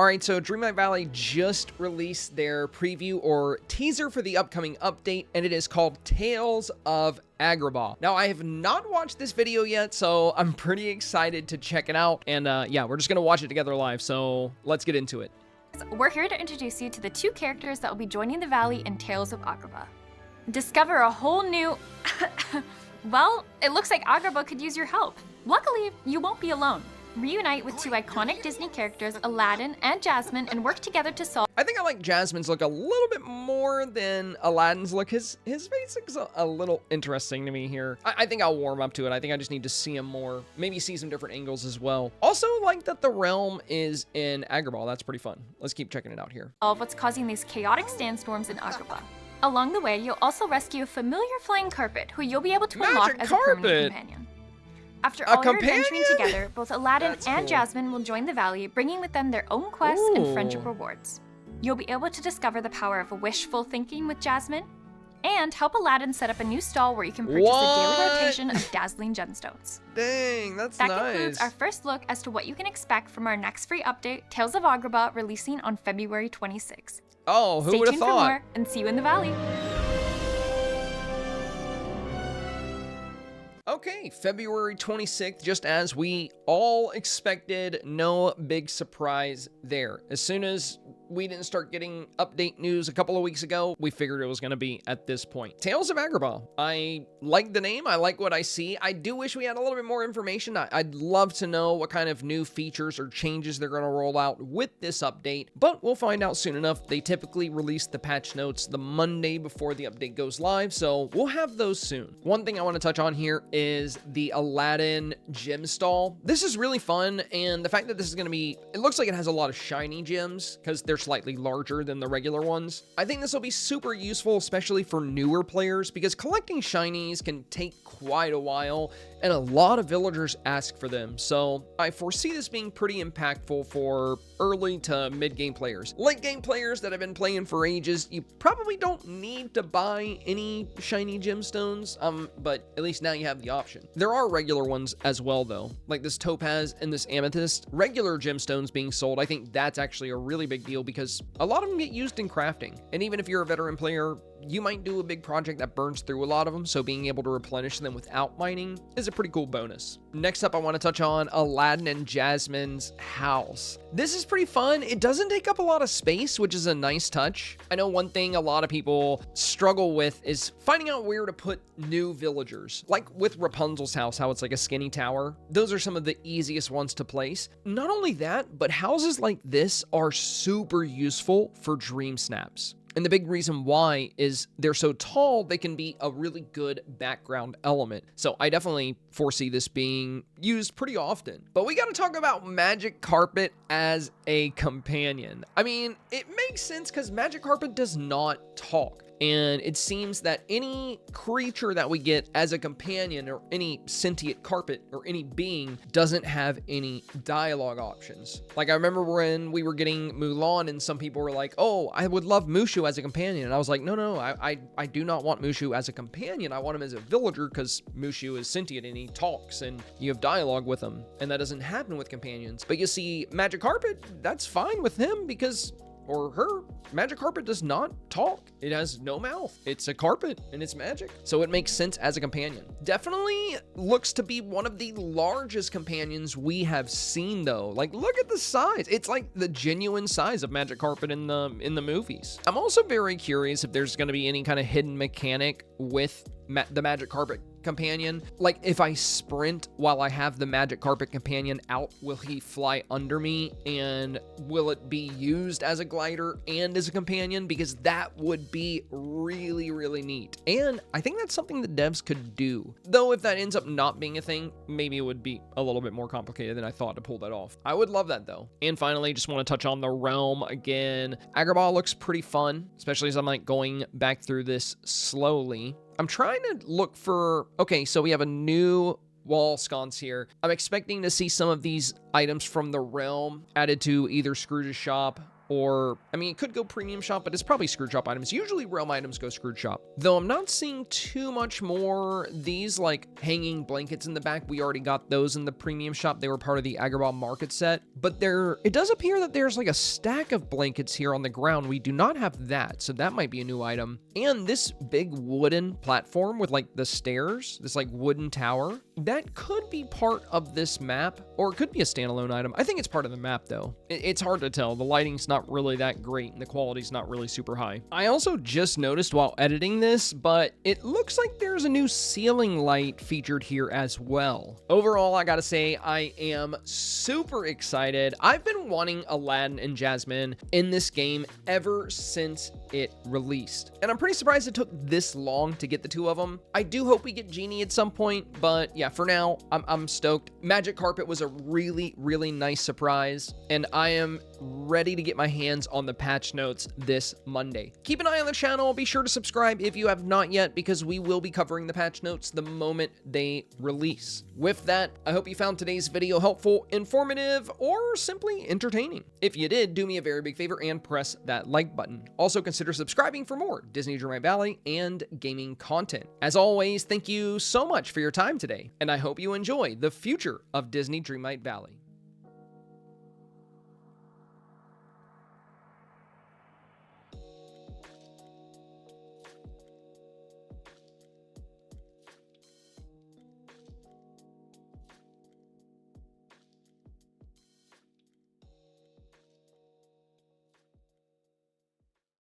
All right, so Dreamlight Valley just released their preview or teaser for the upcoming update, and it is called Tales of Agrabah. Now, I have not watched this video yet, so I'm pretty excited to check it out. And yeah, we're just gonna watch it together live, so let's get into it. We're here to introduce you to the 2 characters that will be joining the Valley in Tales of Agrabah. Discover a whole new... well, it looks like Agrabah could use your help. Luckily, you won't be alone. Reunite with 2 iconic Disney characters, Aladdin and Jasmine, and work together to solve... I think I like Jasmine's look a little bit more than Aladdin's look. His face looks a little interesting to me here. I think I'll warm up to it. I think I just need to see him more. Maybe see some different angles as well. Also like that the realm is in Agrabah. That's pretty fun. Let's keep checking it out here. ...of what's causing these chaotic sandstorms in Agrabah. Along the way, you'll also rescue a familiar flying carpet, who you'll be able to unlock as a permanent companion. After all your adventuring together, both Aladdin and Jasmine will join the Valley, bringing with them their own quests and friendship rewards. You'll be able to discover the power of wishful thinking with Jasmine, and help Aladdin set up a new stall where you can purchase a daily rotation of dazzling gemstones. Dang, that's nice. That concludes our first look as to what you can expect from our next free update, Tales of Agrabah, releasing on February 26th. Oh, who would have thought? Stay tuned for more, and see you in the Valley. Okay, February 26th, just as we all expected, no big surprise there. As soon as we didn't start getting update news a couple of weeks ago, we figured it was going to be at this point. Tales of Agrabah. I like the name. I like what I see. I do wish we had a little bit more information. I'd love to know what kind of new features or changes they're going to roll out with this update, but we'll find out soon enough. They typically release the patch notes the Monday before the update goes live, so we'll have those soon. One thing I want to touch on here is the Aladdin gem stall. This is really fun, and the fact that this is going to be, it looks like it has a lot of shiny gems because they're slightly larger than the regular ones. I think this will be super useful, especially for newer players, because collecting shinies can take quite a while, and a lot of villagers ask for them. So I foresee this being pretty impactful for early to mid-game players. Late-game players that have been playing for ages, you probably don't need to buy any shiny gemstones, but at least now you have the option. There are regular ones as well, though, like this topaz and this amethyst. Regular gemstones being sold, I think that's actually a really big deal because a lot of them get used in crafting. And even if you're a veteran player, you might do a big project that burns through a lot of them, so being able to replenish them without mining is a pretty cool bonus. Next up, I want to touch on Aladdin and Jasmine's house. This is pretty fun. It doesn't take up a lot of space, which is a nice touch. I know one thing a lot of people struggle with is finding out where to put new villagers. Like with Rapunzel's house, how it's like a skinny tower. Those are some of the easiest ones to place. Not only that, but houses like this are super useful for dream snaps. And the big reason why is they're so tall, they can be a really good background element. So I definitely foresee this being used pretty often. But we got to talk about Magic Carpet as a companion. I mean, it makes sense because Magic Carpet does not talk. And it seems that any creature that we get as a companion or any sentient carpet or any being doesn't have any dialogue options. Like I remember when we were getting Mulan and some people were like, oh, I would love Mushu as a companion. And I was like, no, I do not want Mushu as a companion. I want him as a villager because Mushu is sentient and he talks and you have dialogue with him. And that doesn't happen with companions. But you see, Magic Carpet, that's fine with him because... or her, Magic Carpet does not talk. It has no mouth. It's a carpet and it's magic. So it makes sense as a companion. Definitely looks to be one of the largest companions we have seen though. Like look at the size. It's like the genuine size of Magic Carpet in the movies. I'm also very curious if there's going to be any kind of hidden mechanic with the Magic Carpet companion. Like if I sprint while I have the Magic Carpet companion out, will he fly under me and will it be used as a glider and as a companion? Because that would be really, really neat. And I think that's something the devs could do. Though if that ends up not being a thing, maybe it would be a little bit more complicated than I thought to pull that off. I would love that though. And finally, just want to touch on the realm again. Agrabah looks pretty fun, especially as I'm like going back through this slowly. I'm trying to look for, okay, so we have a new wall sconce here. I'm expecting to see some of these items from the realm added to either Scrooge's shop or, I mean, it could go premium shop, but it's probably Screwed Shop items. Usually realm items go Screwed Shop. Though I'm not seeing too much more these like hanging blankets in the back. We already got those in the premium shop. They were part of the Agrabah market set. But it does appear that there's like a stack of blankets here on the ground. We do not have that, so that might be a new item. And this big wooden platform with like the stairs, this like wooden tower, that could be part of this map, or it could be a standalone item. I think it's part of the map though. It's hard to tell. The lighting's not really that great and the quality's not really super high. I also just noticed while editing this, but it looks like there's a new ceiling light featured here as well. Overall, I gotta say, I am super excited. I've been wanting Aladdin and Jasmine in this game ever since it released. And I'm pretty surprised it took this long to get the two of them. I do hope we get Genie at some point, but yeah, for now, I'm stoked. Magic Carpet was a really, really nice surprise, and I am ready to get my hands on the patch notes this Monday. Keep an eye on the channel. Be sure to subscribe if you have not yet, because we will be covering the patch notes the moment they release. With that, I hope you found today's video helpful, informative, or simply entertaining. If you did, do me a very big favor and press that like button. Also consider subscribing for more Disney Dreamlight Valley and gaming content. As always, thank you so much for your time today, and I hope you enjoy the future of Disney Dreamlight Valley.